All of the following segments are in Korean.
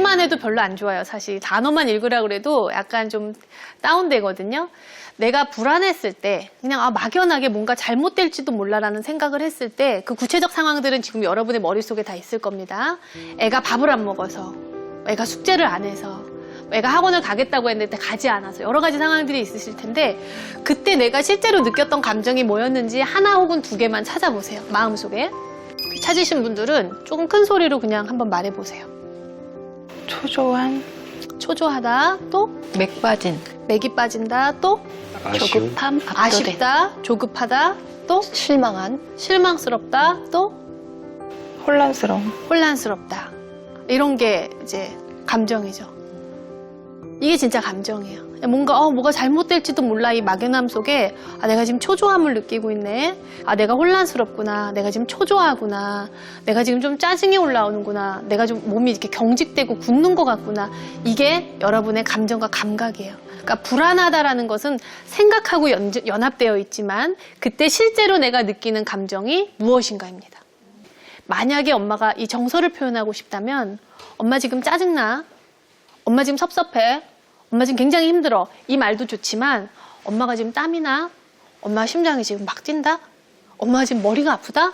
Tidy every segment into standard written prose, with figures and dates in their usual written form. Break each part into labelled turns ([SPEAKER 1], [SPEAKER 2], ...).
[SPEAKER 1] 듣기만 해도 별로 안 좋아요. 사실 단어만 읽으라 그래도 약간 좀 다운되거든요. 내가 불안했을 때 그냥 막연하게 뭔가 잘못될지도 몰라라는 생각을 했을 때 그 구체적 상황들은 지금 여러분의 머릿속에 다 있을 겁니다. 애가 밥을 안 먹어서, 애가 숙제를 안 해서, 애가 학원을 가겠다고 했는데 가지 않아서 여러 가지 상황들이 있으실 텐데 그때 내가 실제로 느꼈던 감정이 뭐였는지 하나 혹은 두 개만 찾아보세요. 마음속에. 찾으신 분들은 조금 큰 소리로 그냥 한번 말해보세요.
[SPEAKER 2] 초조한,
[SPEAKER 1] 초조하다, 또
[SPEAKER 3] 맥 빠진,
[SPEAKER 1] 맥이 빠진다, 또
[SPEAKER 4] 아쉬움,
[SPEAKER 3] 조급함, 압도된,
[SPEAKER 1] 아쉽다, 조급하다, 또
[SPEAKER 3] 실망한,
[SPEAKER 1] 실망스럽다, 또
[SPEAKER 2] 혼란스러움.
[SPEAKER 1] 혼란스럽다. 이런 게 이제 감정이죠. 이게 진짜 감정이에요. 뭐가 잘못될지도 몰라 이 막연함 속에 내가 지금 초조함을 느끼고 있네. 내가 혼란스럽구나. 내가 지금 초조하구나. 내가 지금 좀 짜증이 올라오는구나. 내가 좀 몸이 이렇게 경직되고 굳는 것 같구나. 이게 여러분의 감정과 감각이에요. 그러니까 불안하다라는 것은 생각하고 연합되어 있지만 그때 실제로 내가 느끼는 감정이 무엇인가입니다. 만약에 엄마가 이 정서를 표현하고 싶다면 엄마 지금 짜증나. 엄마 지금 섭섭해. 엄마 지금 굉장히 힘들어. 이 말도 좋지만 엄마가 지금 땀이 나. 엄마 심장이 지금 막 뛴다. 엄마가 지금 머리가 아프다.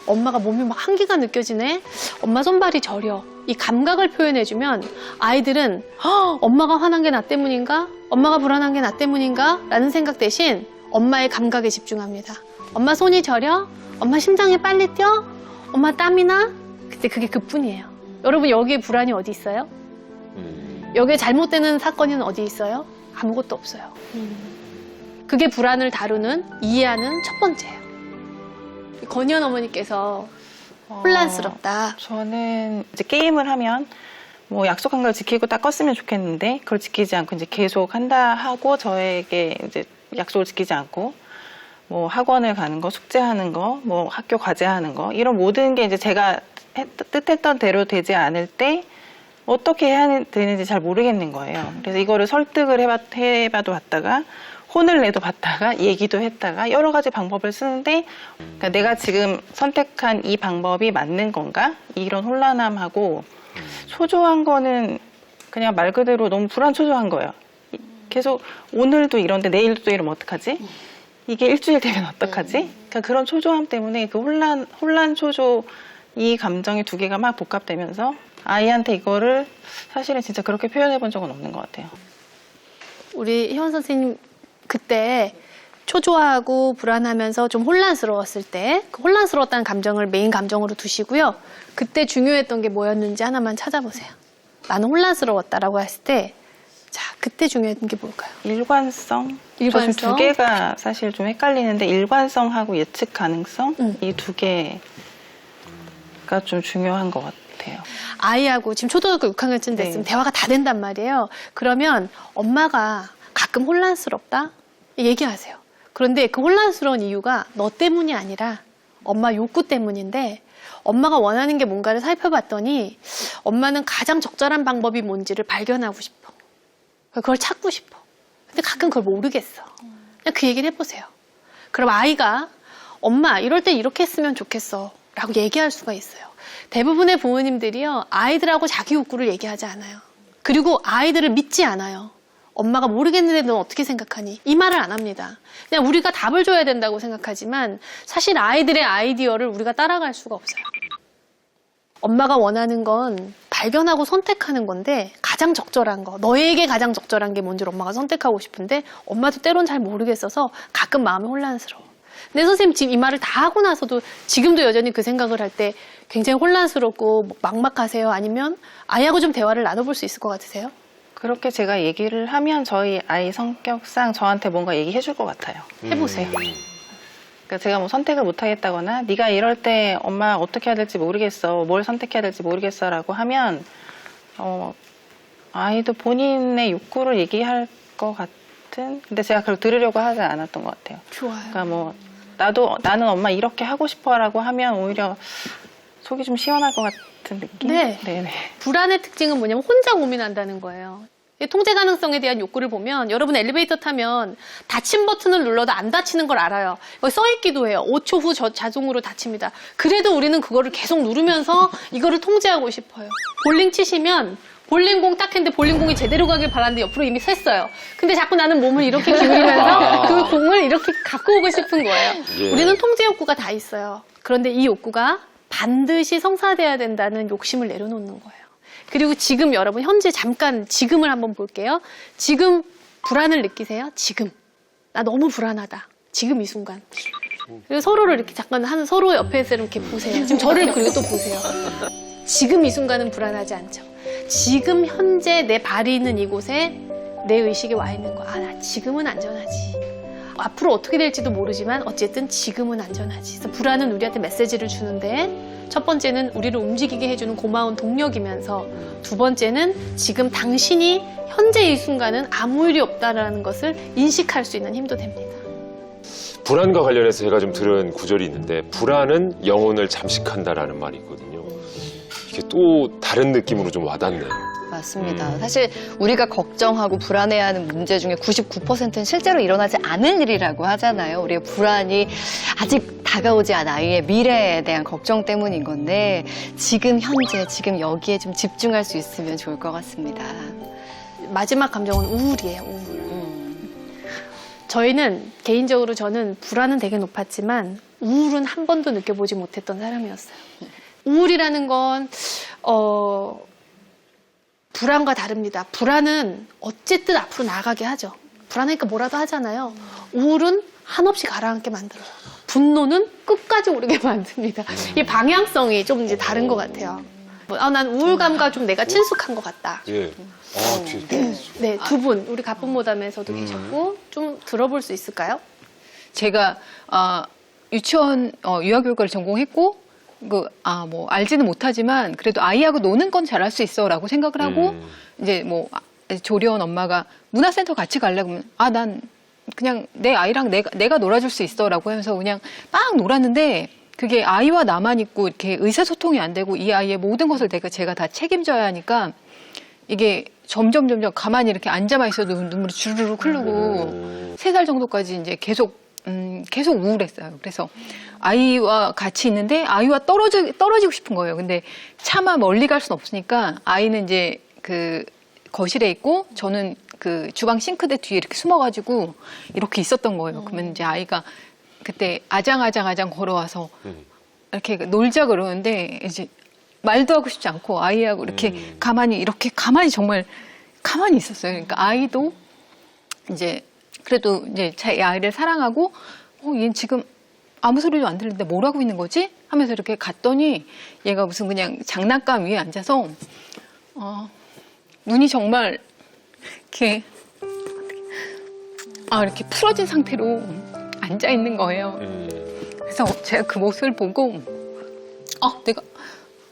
[SPEAKER 1] 엄마가 몸이 막 한기가 느껴지네. 엄마 손발이 저려. 이 감각을 표현해주면 아이들은 엄마가 화난 게 나 때문인가? 엄마가 불안한 게 나 때문인가? 라는 생각 대신 엄마의 감각에 집중합니다. 엄마 손이 저려? 엄마 심장이 빨리 뛰어? 엄마 땀이 나? 근데 그게 그뿐이에요. 여러분 여기에 불안이 어디 있어요? 여기에 잘못되는 사건은 어디 있어요? 아무것도 없어요. 그게 불안을 다루는, 이해하는 첫 번째예요. 건희연 어머니께서 혼란스럽다.
[SPEAKER 2] 저는 이제 게임을 하면 뭐 약속한 걸 지키고 딱 껐으면 좋겠는데 그걸 지키지 않고 이제 계속 한다 하고 저에게 이제 약속을 지키지 않고 뭐 학원을 가는 거, 숙제하는 거, 뭐 학교 과제하는 거 이런 모든 게 이제 제가 뜻했던 대로 되지 않을 때 어떻게 해야 되는지 잘 모르겠는 거예요. 그래서 이거를 설득을 해봐도 봤다가 혼을 내도 봤다가 얘기도 했다가 여러 가지 방법을 쓰는데 그러니까 내가 지금 선택한 이 방법이 맞는 건가? 이런 혼란함하고 초조한 거는 그냥 말 그대로 너무 불안초조한 거예요. 계속 오늘도 이런데 내일도 이러면 어떡하지? 이게 일주일 되면 어떡하지? 그러니까 그런 초조함 때문에 그 혼란, 초조 이 감정이 두 개가 막 복합되면서 아이한테 이거를 사실은 진짜 그렇게 표현해 본 적은 없는 것 같아요.
[SPEAKER 1] 우리 희원 선생님 그때 초조하고 불안하면서 좀 혼란스러웠을 때 그 혼란스러웠다는 감정을 메인 감정으로 두시고요. 그때 중요했던 게 뭐였는지 하나만 찾아보세요. 나는 혼란스러웠다라고 했을 때 자, 그때 중요했던 게 뭘까요?
[SPEAKER 2] 일관성?
[SPEAKER 1] 일관성?
[SPEAKER 2] 저 지금 두 개가 사실 좀 헷갈리는데 일관성하고 예측 가능성? 이 두 개가 좀 중요한 것 같아요.
[SPEAKER 1] 아이하고 지금 초등학교 6학년쯤 됐으면
[SPEAKER 2] 네.
[SPEAKER 1] 대화가 다 된단 말이에요. 그러면 엄마가 가끔 혼란스럽다? 얘기하세요. 그런데 그 혼란스러운 이유가 너 때문이 아니라 엄마 욕구 때문인데 엄마가 원하는 게 뭔가를 살펴봤더니 엄마는 가장 적절한 방법이 뭔지를 발견하고 싶어. 그걸 찾고 싶어. 근데 가끔 그걸 모르겠어. 그냥 그 얘기를 해보세요. 그럼 아이가 엄마 이럴 때 이렇게 했으면 좋겠어 라고 얘기할 수가 있어요. 대부분의 부모님들이요 아이들하고 자기 욕구를 얘기하지 않아요. 그리고 아이들을 믿지 않아요. 엄마가 모르겠는데 넌 어떻게 생각하니? 이 말을 안 합니다. 그냥 우리가 답을 줘야 된다고 생각하지만 사실 아이들의 아이디어를 우리가 따라갈 수가 없어요. 엄마가 원하는 건 발견하고 선택하는 건데 가장 적절한 거, 너에게 가장 적절한 게 뭔지 엄마가 선택하고 싶은데 엄마도 때론 잘 모르겠어서 가끔 마음이 혼란스러워. 근데 선생님 지금 이 말을 다 하고 나서도 지금도 여전히 그 생각을 할 때 굉장히 혼란스럽고 막막하세요? 아니면 아이하고 좀 대화를 나눠볼 수 있을 것 같으세요?
[SPEAKER 2] 그렇게 제가 얘기를 하면 저희 아이 성격상 저한테 뭔가 얘기해 줄 것 같아요.
[SPEAKER 1] 해보세요.
[SPEAKER 2] 그러니까 제가 뭐 선택을 못 하겠다거나 네가 이럴 때 엄마 어떻게 해야 될지 모르겠어. 뭘 선택해야 될지 모르겠어 라고 하면 아이도 본인의 욕구를 얘기할 것 같은 근데 제가 그걸 들으려고 하지 않았던 것 같아요.
[SPEAKER 1] 좋아요.
[SPEAKER 2] 그러니까 뭐 나는 엄마 이렇게 하고 싶어 라고 하면 오히려 속이 좀 시원할 것 같은 느낌?
[SPEAKER 1] 네.
[SPEAKER 2] 네네.
[SPEAKER 1] 불안의 특징은 뭐냐면 혼자 고민한다는 거예요. 통제 가능성에 대한 욕구를 보면 여러분 엘리베이터 타면 닫힘 버튼을 눌러도 안 닫히는 걸 알아요. 여기 써있기도 해요. 5초 후 자동으로 닫힙니다. 그래도 우리는 그거를 계속 누르면서 이거를 통제하고 싶어요. 볼링 치시면 볼링공 딱 했는데 볼링공이 제대로 가길 바랐는데 옆으로 이미 샜어요. 근데 자꾸 나는 몸을 이렇게 기울이면서 그 공을 이렇게 갖고 오고 싶은 거예요.
[SPEAKER 3] 예.
[SPEAKER 1] 우리는 통제 욕구가 다 있어요. 그런데 이 욕구가 반드시 성사돼야 된다는 욕심을 내려놓는 거예요. 그리고 지금 여러분 현재 잠깐 지금을 한번 볼게요. 지금 불안을 느끼세요? 지금. 나 너무 불안하다. 지금 이 순간. 그리고 서로를 이렇게 잠깐 서로 옆에서 이렇게 보세요. 지금 저를 그리고 또 보세요. 지금 이 순간은 불안하지 않죠. 지금 현재 내 발이 있는 이곳에 내 의식이 와 있는 거야. 아, 나 지금은 안전하지. 앞으로 어떻게 될지도 모르지만 어쨌든 지금은 안전하지. 그래서 불안은 우리한테 메시지를 주는데 첫 번째는 우리를 움직이게 해주는 고마운 동력이면서 두 번째는 지금 당신이 현재 이 순간은 아무 일이 없다라는 것을 인식할 수 있는 힘도 됩니다.
[SPEAKER 3] 불안과 관련해서 제가 좀 들은 구절이 있는데 불안은 영혼을 잠식한다라는 말이 있거든요. 이게 또 다른 느낌으로 좀 와닿네요.
[SPEAKER 4] 맞습니다. 사실 우리가 걱정하고 불안해하는 문제 중에 99%는 실제로 일어나지 않을 일이라고 하잖아요. 우리의 불안이 아직 다가오지 않은 아이의 미래에 대한 걱정 때문인 건데 지금 현재, 지금 여기에 좀 집중할 수 있으면 좋을 것 같습니다.
[SPEAKER 1] 마지막 감정은 우울이에요. 우울. 저희는 개인적으로 저는 불안은 되게 높았지만 우울은 한 번도 느껴보지 못했던 사람이었어요. 우울이라는 건 불안과 다릅니다. 불안은 어쨌든 앞으로 나아가게 하죠. 불안하니까 뭐라도 하잖아요. 우울은 한없이 가라앉게 만들어요. 분노는 끝까지 오르게 만듭니다. 이 방향성이 좀 이제 다른 것 같아요. 난 우울감과 좀 내가 친숙한 것 같다.
[SPEAKER 3] 예.
[SPEAKER 1] 네, 두 분, 우리 가뿐모담에서도 계셨고 좀 들어볼 수 있을까요?
[SPEAKER 5] 제가 유치원 유아교육을 전공했고 뭐 알지는 못하지만 그래도 아이하고 노는 건 잘할 수 있어라고 생각을 하고 이제 뭐 조리원 엄마가 문화센터 같이 가려고 하면 난 그냥 내 아이랑 내가 놀아줄 수 있어라고 하면서 그냥 막 놀았는데 그게 아이와 나만 있고 이렇게 의사소통이 안 되고 이 아이의 모든 것을 제가 다 책임져야 하니까 이게 점점 가만히 이렇게 앉아만 있어도 눈물이 주르륵 흐르고 3살 정도까지 이제 계속 우울했어요. 그래서 아이와 같이 있는데 아이와 떨어지고 싶은 거예요. 근데 차마 멀리 갈 수는 없으니까 아이는 이제 그 거실에 있고 저는 그 주방 싱크대 뒤에 이렇게 숨어가지고 이렇게 있었던 거예요. 그러면 이제 아이가 그때 아장아장 걸어와서 이렇게 놀자 그러는데 이제 말도 하고 싶지 않고 아이하고 이렇게 가만히 정말 가만히 있었어요. 그러니까 아이도 이제 그래도 이제 제 아이를 사랑하고 얘는 지금 아무 소리도 안 들리는데 뭘 하고 있는 거지? 하면서 이렇게 갔더니 얘가 무슨 그냥 장난감 위에 앉아서 눈이 정말 이렇게 이렇게 풀어진 상태로 앉아 있는 거예요. 그래서 제가 그 모습을 보고 내가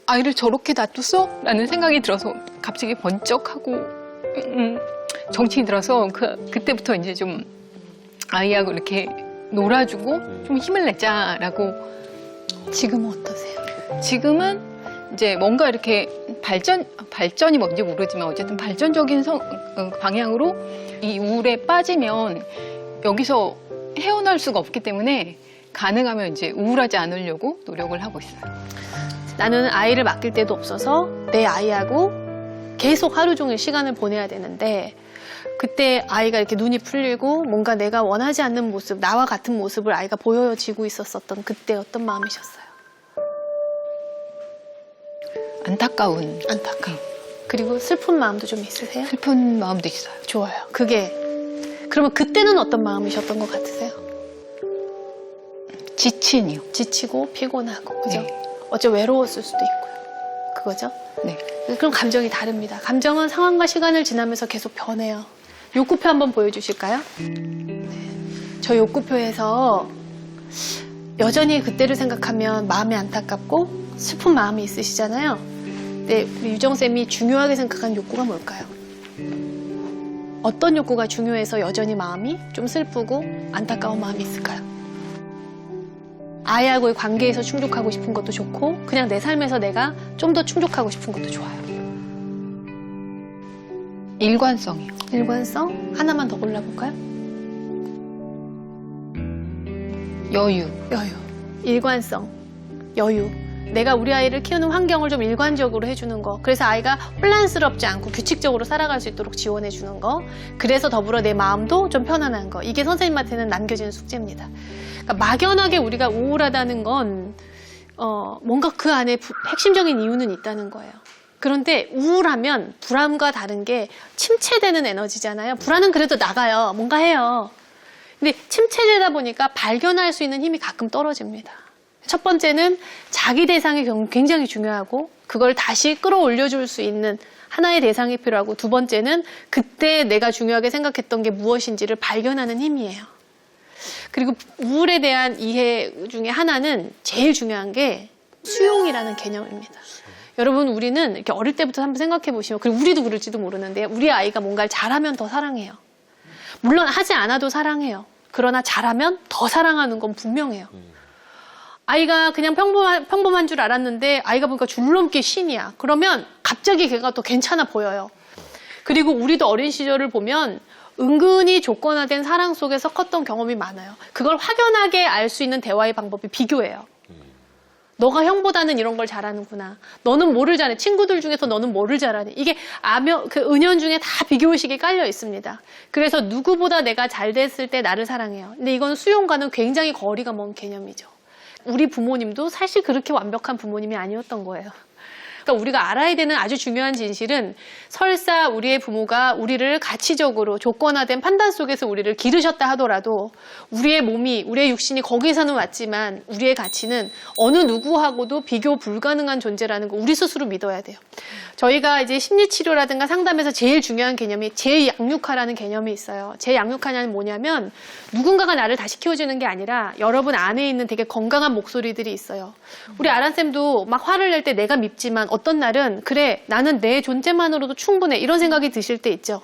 [SPEAKER 5] 아이를 저렇게 놔뒀어? 라는 생각이 들어서 갑자기 번쩍하고 정신이 들어서 그때부터 이제 좀 아이하고 이렇게 놀아주고 좀 힘을 내자라고.
[SPEAKER 1] 지금은 어떠세요?
[SPEAKER 5] 지금은 이제 뭔가 이렇게 발전이 뭔지 모르지만 어쨌든 발전적인 방향으로 이 우울에 빠지면 여기서 헤어날 수가 없기 때문에 가능하면 이제 우울하지 않으려고 노력을 하고 있어요.
[SPEAKER 1] 나는 아이를 맡길 데도 없어서 내 아이하고 계속 하루 종일 시간을 보내야 되는데 그때 아이가 이렇게 눈이 풀리고 뭔가 내가 원하지 않는 모습, 나와 같은 모습을 아이가 보여지고 있었던 그때 어떤 마음이셨어요?
[SPEAKER 5] 안타까운.
[SPEAKER 1] 그리고 슬픈 마음도 좀 있으세요?
[SPEAKER 5] 슬픈 마음도 있어요.
[SPEAKER 1] 좋아요. 그러면 그때는 어떤 마음이셨던 것 같으세요?
[SPEAKER 5] 지친이요.
[SPEAKER 1] 지치고 피곤하고, 그죠?
[SPEAKER 5] 네.
[SPEAKER 1] 어째 외로웠을 수도 있고요. 그거죠?
[SPEAKER 5] 네.
[SPEAKER 1] 그럼 감정이 다릅니다. 감정은 상황과 시간을 지나면서 계속 변해요. 욕구표 한번 보여주실까요? 네. 저 욕구표에서 여전히 그때를 생각하면 마음이 안타깝고 슬픈 마음이 있으시잖아요. 근데 우리 유정쌤이 중요하게 생각하는 욕구가 뭘까요? 어떤 욕구가 중요해서 여전히 마음이 좀 슬프고 안타까운 마음이 있을까요? 아이하고의 관계에서 충족하고 싶은 것도 좋고 그냥 내 삶에서 내가 좀 더 충족하고 싶은 것도 좋아요.
[SPEAKER 5] 일관성이요.
[SPEAKER 1] 일관성? 하나만 더 골라볼까요?
[SPEAKER 5] 여유.
[SPEAKER 1] 일관성, 여유. 내가 우리 아이를 키우는 환경을 좀 일관적으로 해주는 거. 그래서 아이가 혼란스럽지 않고 규칙적으로 살아갈 수 있도록 지원해주는 거. 그래서 더불어 내 마음도 좀 편안한 거. 이게 선생님한테는 남겨지는 숙제입니다. 그러니까 막연하게 우리가 우울하다는 건 뭔가 그 안에 핵심적인 이유는 있다는 거예요. 그런데 우울하면 불안과 다른 게 침체되는 에너지잖아요. 불안은 그래도 나가요. 뭔가 해요. 근데 침체되다 보니까 발견할 수 있는 힘이 가끔 떨어집니다. 첫 번째는 자기 대상이 굉장히 중요하고 그걸 다시 끌어올려줄 수 있는 하나의 대상이 필요하고 두 번째는 그때 내가 중요하게 생각했던 게 무엇인지를 발견하는 힘이에요. 그리고 우울에 대한 이해 중에 하나는 제일 중요한 게 수용이라는 개념입니다. 여러분 우리는 이렇게 어릴 때부터 한번 생각해 보시면 그리고 우리도 그럴지도 모르는데 우리 아이가 뭔가를 잘하면 더 사랑해요. 물론 하지 않아도 사랑해요. 그러나 잘하면 더 사랑하는 건 분명해요. 아이가 그냥 평범한 줄 알았는데 아이가 보니까 줄넘기 신이야. 그러면 갑자기 걔가 또 괜찮아 보여요. 그리고 우리도 어린 시절을 보면 은근히 조건화된 사랑 속에서 컸던 경험이 많아요. 그걸 확연하게 알 수 있는 대화의 방법이 비교예요. 너가 형보다는 이런 걸 잘하는구나. 너는 뭐를 잘해? 친구들 중에서 너는 뭐를 잘하니? 이게 그 은연중에 다 비교의식이 깔려 있습니다. 그래서 누구보다 내가 잘 됐을 때 나를 사랑해요. 근데 이건 수용과는 굉장히 거리가 먼 개념이죠. 우리 부모님도 사실 그렇게 완벽한 부모님이 아니었던 거예요. 그러니까 우리가 알아야 되는 아주 중요한 진실은 설사 우리의 부모가 우리를 가치적으로 조건화된 판단 속에서 우리를 기르셨다 하더라도 우리의 몸이, 우리의 육신이 거기서는 왔지만 우리의 가치는 어느 누구하고도 비교 불가능한 존재라는 거 우리 스스로 믿어야 돼요. 저희가 이제 심리치료라든가 상담에서 제일 중요한 개념이 재양육화라는 개념이 있어요. 재양육화는 뭐냐면 누군가가 나를 다시 키워주는 게 아니라 여러분 안에 있는 되게 건강한 목소리들이 있어요. 우리 아란쌤도 막 화를 낼 때 내가 밉지만 어떤 날은 그래 나는 내 존재만으로도 충분해 이런 생각이 드실 때 있죠.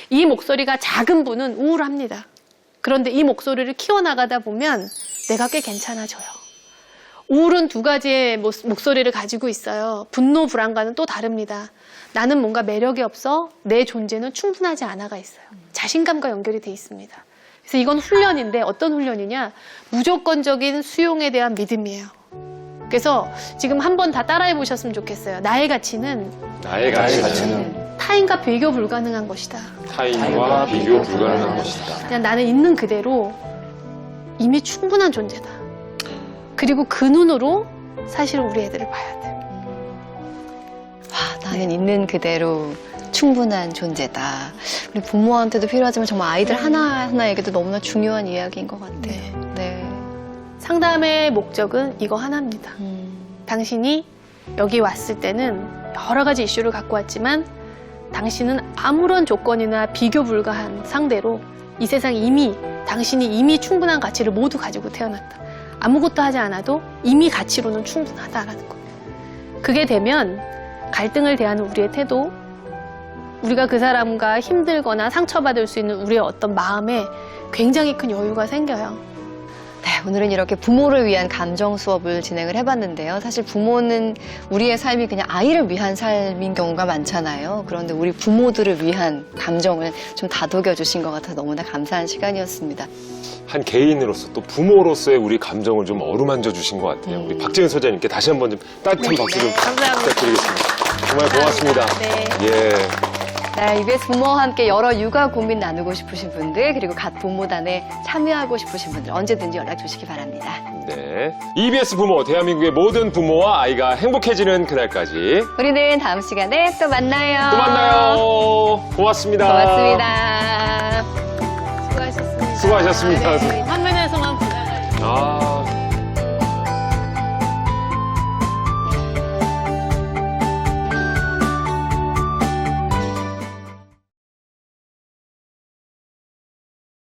[SPEAKER 1] 이 목소리가 작은 분은 우울합니다. 그런데 이 목소리를 키워나가다 보면 내가 꽤 괜찮아져요. 우울은 두 가지의 목소리를 가지고 있어요. 분노, 불안과는 또 다릅니다. 나는 뭔가 매력이 없어 내 존재는 충분하지 않아가 있어요. 자신감과 연결이 돼 있습니다. 그래서 이건 훈련인데 어떤 훈련이냐? 무조건적인 수용에 대한 믿음이에요. 그래서 지금 한번 다 따라해 보셨으면 좋겠어요. 나의 가치는 타인과 비교 불가능한 것이다.
[SPEAKER 3] 타인과 비교 불가능한 것이다.
[SPEAKER 1] 그냥 나는 있는 그대로 이미 충분한 존재다. 그리고 그 눈으로 사실 우리 애들을 봐야 돼.
[SPEAKER 4] 나는 있는 그대로 충분한 존재다. 우리 부모한테도 필요하지만 정말 아이들 하나하나에게도 너무나 중요한 이야기인 것 같아요. 네.
[SPEAKER 1] 상담의 목적은 이거 하나입니다. 당신이 여기 왔을 때는 여러 가지 이슈를 갖고 왔지만 당신은 아무런 조건이나 비교 불가한 상대로 이 세상 당신이 이미 충분한 가치를 모두 가지고 태어났다. 아무것도 하지 않아도 이미 가치로는 충분하다라는 거예요. 그게 되면 갈등을 대하는 우리의 태도, 우리가 그 사람과 힘들거나 상처받을 수 있는 우리의 어떤 마음에 굉장히 큰 여유가 생겨요.
[SPEAKER 4] 네, 오늘은 이렇게 부모를 위한 감정 수업을 진행을 해봤는데요. 사실 부모는 우리의 삶이 그냥 아이를 위한 삶인 경우가 많잖아요. 그런데 우리 부모들을 위한 감정을 좀 다독여 주신 것 같아서 너무나 감사한 시간이었습니다.
[SPEAKER 3] 한 개인으로서 또 부모로서의 우리 감정을 좀 어루만져 주신 것 같아요. 우리 박재은 소장님께 다시 한번 좀 따뜻한 박수 좀
[SPEAKER 1] 감사합니다.
[SPEAKER 3] 부탁드리겠습니다. 정말 고맙습니다.
[SPEAKER 1] 네.
[SPEAKER 3] 예.
[SPEAKER 4] 네, EBS 부모와 함께 여러 육아 고민 나누고 싶으신 분들 그리고 갓 부모단에 참여하고 싶으신 분들 언제든지 연락 주시기 바랍니다.
[SPEAKER 3] 네. EBS 부모, 대한민국의 모든 부모와 아이가 행복해지는 그날까지.
[SPEAKER 4] 우리는 다음 시간에 또 만나요.
[SPEAKER 3] 또 만나요. 고맙습니다.
[SPEAKER 4] 고맙습니다.
[SPEAKER 1] 수고하셨습니다.
[SPEAKER 3] 수고하셨습니다.
[SPEAKER 1] 네, 화면에서만 보다가.
[SPEAKER 3] 아.